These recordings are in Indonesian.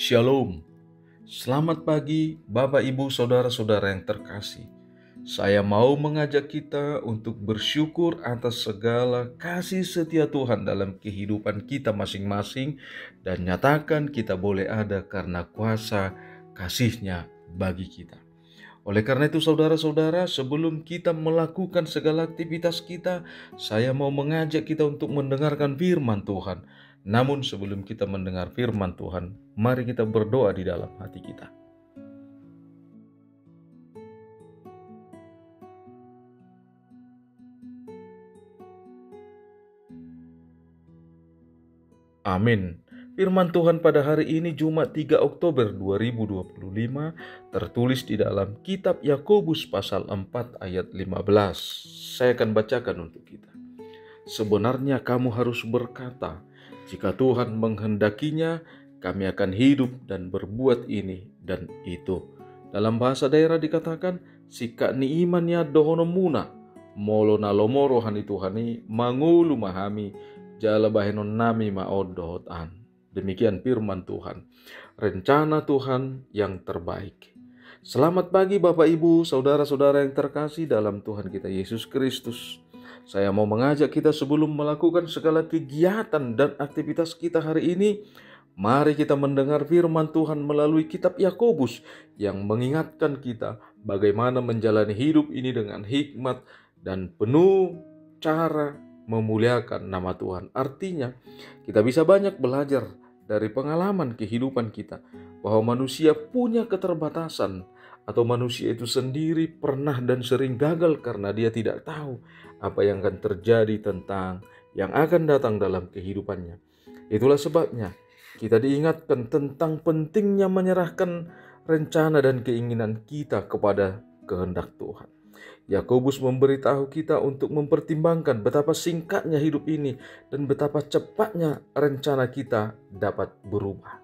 Shalom. Selamat pagi Bapak Ibu Saudara-saudara yang terkasih. Saya mau mengajak kita untuk bersyukur atas segala kasih setia Tuhan dalam kehidupan kita masing-masing dan nyatakan kita boleh ada karena kuasa kasih-Nya bagi kita. Oleh karena itu saudara-saudara, sebelum kita melakukan segala aktivitas kita, saya mau mengajak kita untuk mendengarkan firman Tuhan. Namun sebelum kita mendengar firman Tuhan, mari kita berdoa di dalam hati kita. Amin. Firman Tuhan pada hari ini Jumat 3 Oktober 2025 tertulis di dalam kitab Yakobus pasal 4 ayat 15. Saya akan bacakan untuk kita. Sebenarnya kamu harus berkata, jika Tuhan menghendakinya, kami akan hidup dan berbuat ini dan itu. Dalam bahasa daerah dikatakan, sika ni imannya dohono muna, molo nalomoro hani Tuhani, mangulu mahami, jala bahenon nami maodohotan. Demikian firman Tuhan. Rencana Tuhan yang terbaik. Selamat pagi Bapak Ibu, saudara-saudara yang terkasih dalam Tuhan kita Yesus Kristus. Saya mau mengajak kita sebelum melakukan segala kegiatan dan aktivitas kita hari ini, mari kita mendengar firman Tuhan melalui kitab Yakobus yang mengingatkan kita bagaimana menjalani hidup ini dengan hikmat dan penuh cara memuliakan nama Tuhan. Artinya, kita bisa banyak belajar dari pengalaman kehidupan kita bahwa manusia punya keterbatasan atau manusia itu sendiri pernah dan sering gagal karena dia tidak tahu apa yang akan terjadi tentang yang akan datang dalam kehidupannya. Itulah sebabnya kita diingatkan tentang pentingnya menyerahkan rencana dan keinginan kita kepada kehendak Tuhan. Yakobus memberitahu kita untuk mempertimbangkan betapa singkatnya hidup ini dan betapa cepatnya rencana kita dapat berubah.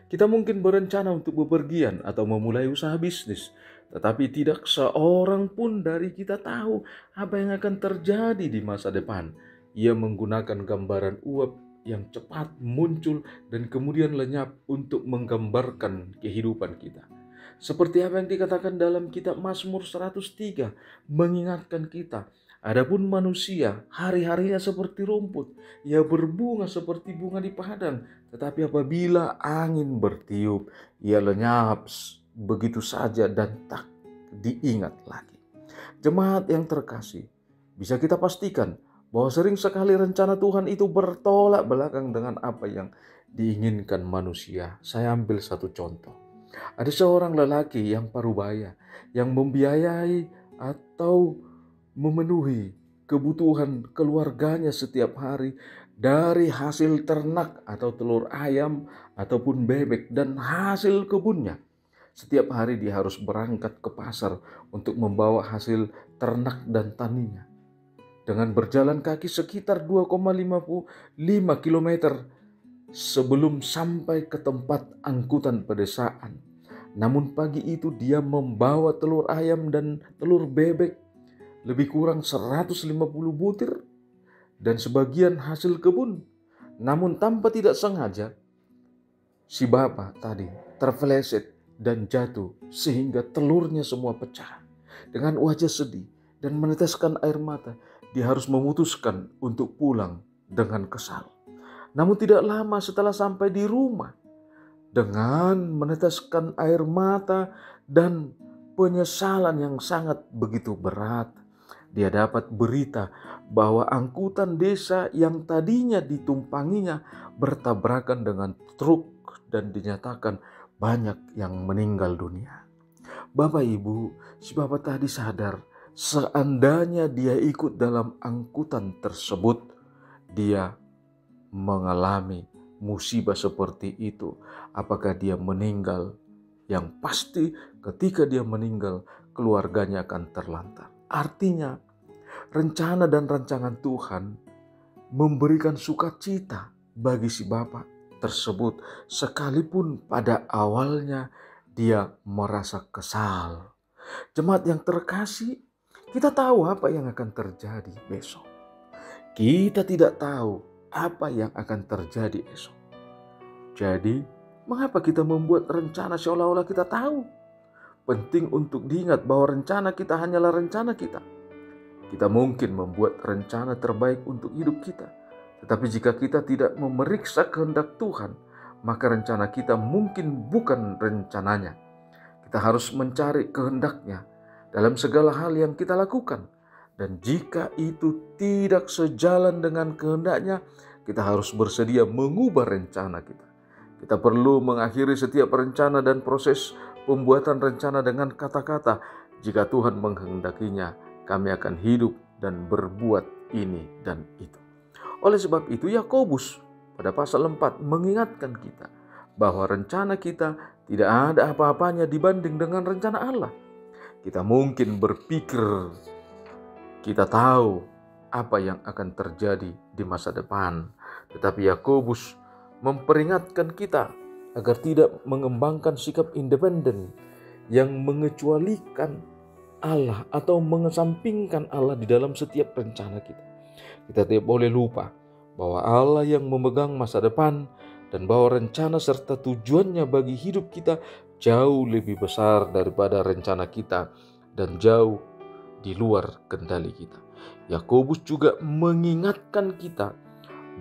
Kita mungkin berencana untuk bepergian atau memulai usaha bisnis, tetapi tidak seorang pun dari kita tahu apa yang akan terjadi di masa depan. Ia menggunakan gambaran uap yang cepat muncul dan kemudian lenyap untuk menggambarkan kehidupan kita. Seperti apa yang dikatakan dalam kitab Mazmur 103, mengingatkan kita, adapun manusia hari-harinya seperti rumput, ia berbunga seperti bunga di padang, tetapi apabila angin bertiup, ia lenyap begitu saja dan tak diingat lagi. Jemaat yang terkasih, bisa kita pastikan bahwa sering sekali rencana Tuhan itu bertolak belakang dengan apa yang diinginkan manusia. Saya ambil satu contoh. Ada seorang lelaki yang parubaya yang membiayai atau memenuhi kebutuhan keluarganya setiap hari dari hasil ternak atau telur ayam ataupun bebek dan hasil kebunnya. Setiap hari dia harus berangkat ke pasar untuk membawa hasil ternak dan taninya. Dengan berjalan kaki sekitar 2,55 kilometer sebelum sampai ke tempat angkutan pedesaan. Namun pagi itu dia membawa telur ayam dan telur bebek lebih kurang 150 butir dan sebagian hasil kebun. Namun tanpa tidak sengaja si bapak tadi terpeleset dan jatuh sehingga telurnya semua pecah. Dengan wajah sedih dan meneteskan air mata, dia harus memutuskan untuk pulang dengan kesal. Namun tidak lama setelah sampai di rumah, dengan meneteskan air mata dan penyesalan yang sangat begitu berat, dia dapat berita bahwa angkutan desa yang tadinya ditumpanginya bertabrakan dengan truk dan dinyatakan banyak yang meninggal dunia. Bapak Ibu, si bapak tadi sadar seandainya dia ikut dalam angkutan tersebut, dia mengalami musibah seperti itu. Apakah dia meninggal? Yang pasti ketika dia meninggal, keluarganya akan terlantar. Artinya, rencana dan rancangan Tuhan memberikan sukacita bagi si bapak tersebut, sekalipun pada awalnya dia merasa kesal. Jemaat yang terkasih, kita tahu apa yang akan terjadi besok. Kita tidak tahu apa yang akan terjadi esok. Jadi, Mengapa kita membuat rencana seolah-olah kita tahu? Penting untuk diingat bahwa rencana kita hanyalah rencana kita. Kita mungkin membuat rencana terbaik untuk hidup kita. Tetapi jika kita tidak memeriksa kehendak Tuhan, maka rencana kita mungkin bukan rencananya. Kita harus mencari kehendaknya dalam segala hal yang kita lakukan. Dan jika itu tidak sejalan dengan kehendaknya, kita harus bersedia mengubah rencana kita. Kita perlu mengakhiri setiap rencana dan proses pembuatan rencana dengan kata-kata, jika Tuhan menghendakinya, kami akan hidup dan berbuat ini dan itu. Oleh sebab itu, Yakobus pada pasal 4 mengingatkan kita bahwa rencana kita tidak ada apa-apanya dibanding dengan rencana Allah. Kita mungkin berpikir kita tahu apa yang akan terjadi di masa depan, tetapi Yakobus memperingatkan kita agar tidak mengembangkan sikap independen yang mengecualikan Allah atau mengesampingkan Allah di dalam setiap rencana kita. Kita tidak boleh lupa bahwa Allah yang memegang masa depan dan bahwa rencana serta tujuannya bagi hidup kita jauh lebih besar daripada rencana kita dan jauh di luar kendali kita. Yakobus juga mengingatkan kita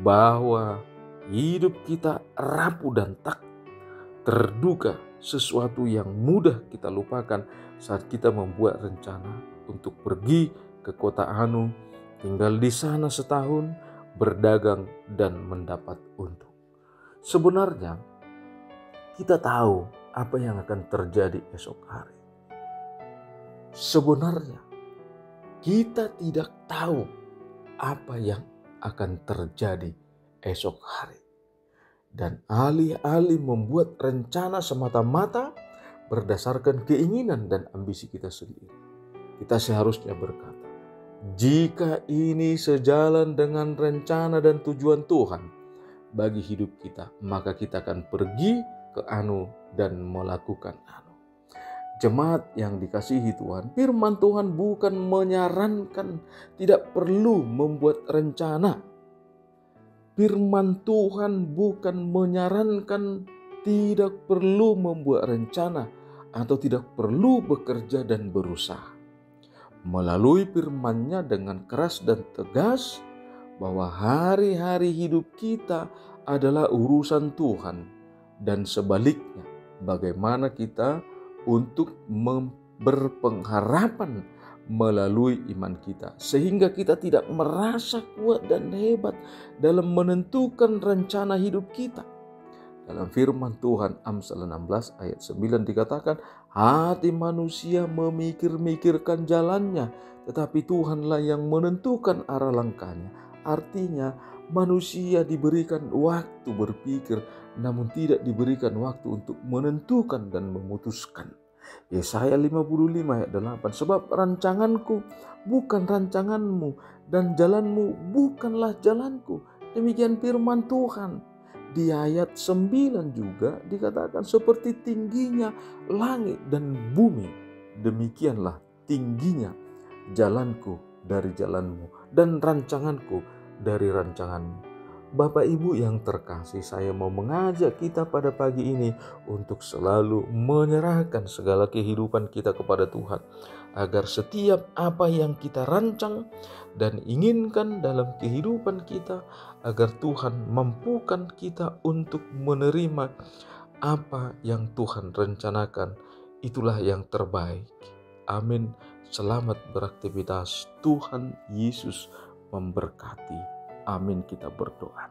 bahwa hidup kita rapuh dan tak terduga, sesuatu yang mudah kita lupakan saat kita membuat rencana untuk pergi ke kota Anu, tinggal di sana setahun, berdagang dan mendapat untung. Sebenarnya kita tahu apa yang akan terjadi esok hari. Sebenarnya kita tidak tahu apa yang akan terjadi esok hari. Dan alih-alih membuat rencana semata-mata berdasarkan keinginan dan ambisi kita sendiri, kita seharusnya berkata, jika ini sejalan dengan rencana dan tujuan Tuhan bagi hidup kita, maka kita akan pergi ke Anu dan melakukan Anu. Jemaat yang dikasihi Tuhan, firman Tuhan bukan menyarankan tidak perlu membuat rencana. Firman Tuhan bukan menyarankan tidak perlu membuat rencana atau tidak perlu bekerja dan berusaha. Melalui firman-Nya dengan keras dan tegas bahwa hari-hari hidup kita adalah urusan Tuhan, dan sebaliknya bagaimana kita untuk berpengharapan melalui iman kita, sehingga kita tidak merasa kuat dan hebat dalam menentukan rencana hidup kita. Dalam firman Tuhan Amsal 16 ayat 9 dikatakan, hati manusia memikir-mikirkan jalannya, tetapi Tuhanlah yang menentukan arah langkahnya. Artinya manusia diberikan waktu berpikir, namun tidak diberikan waktu untuk menentukan dan memutuskan. Yesaya 55 ayat 8, sebab rancanganku bukan rancanganmu dan jalanmu bukanlah jalanku. Demikian firman Tuhan. Di ayat 9 juga dikatakan, seperti tingginya langit dan bumi, demikianlah tingginya jalanku dari jalanmu dan rancanganku dari rancanganmu. Bapak Ibu yang terkasih, saya mau mengajak kita pada pagi ini untuk selalu menyerahkan segala kehidupan kita kepada Tuhan, agar setiap apa yang kita rancang dan inginkan dalam kehidupan kita, agar Tuhan mampukan kita untuk menerima apa yang Tuhan rencanakan. Itulah yang terbaik. Amin. Selamat beraktivitas. Tuhan Yesus memberkati. Amin, kita berdoa.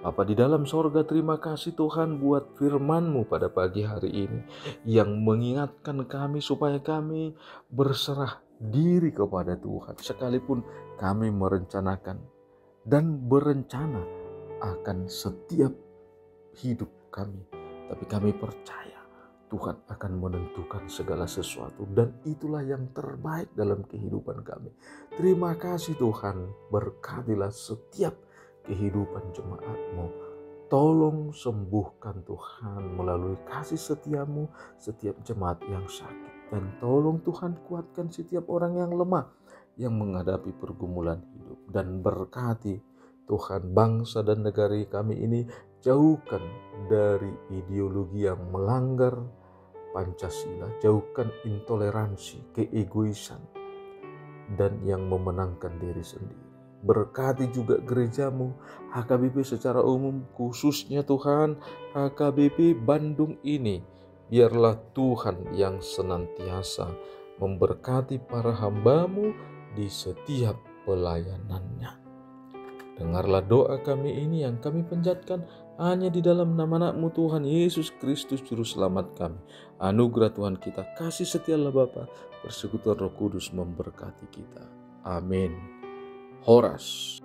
Bapa di dalam sorga, terima kasih Tuhan buat firman-Mu pada pagi hari ini yang mengingatkan kami supaya kami berserah diri kepada Tuhan. Sekalipun kami merencanakan dan berencana akan setiap hidup kami, tapi kami percaya Tuhan akan menentukan segala sesuatu, dan itulah yang terbaik dalam kehidupan kami. Terima kasih Tuhan, berkatilah setiap kehidupan jemaat-Mu. Tolong sembuhkan Tuhan melalui kasih setia-Mu setiap jemaat yang sakit. Dan tolong Tuhan kuatkan setiap orang yang lemah, yang menghadapi pergumulan hidup. Dan berkati Tuhan, bangsa dan negara kami ini jauhkan dari ideologi yang melanggar Pancasila, jauhkan intoleransi, keegoisan, dan yang memenangkan diri sendiri. Berkati juga gerejamu, HKBP secara umum, khususnya Tuhan, HKBP Bandung ini. Biarlah Tuhan yang senantiasa memberkati para hamba-Mu di setiap pelayanannya. Dengarlah doa kami ini yang kami panjatkan hanya di dalam nama Anak-Mu Tuhan Yesus Kristus Juru Selamat kami. Anugerah Tuhan kita, kasih setia Allah Bapa, persekutuan Roh Kudus memberkati kita. Amin. Horas.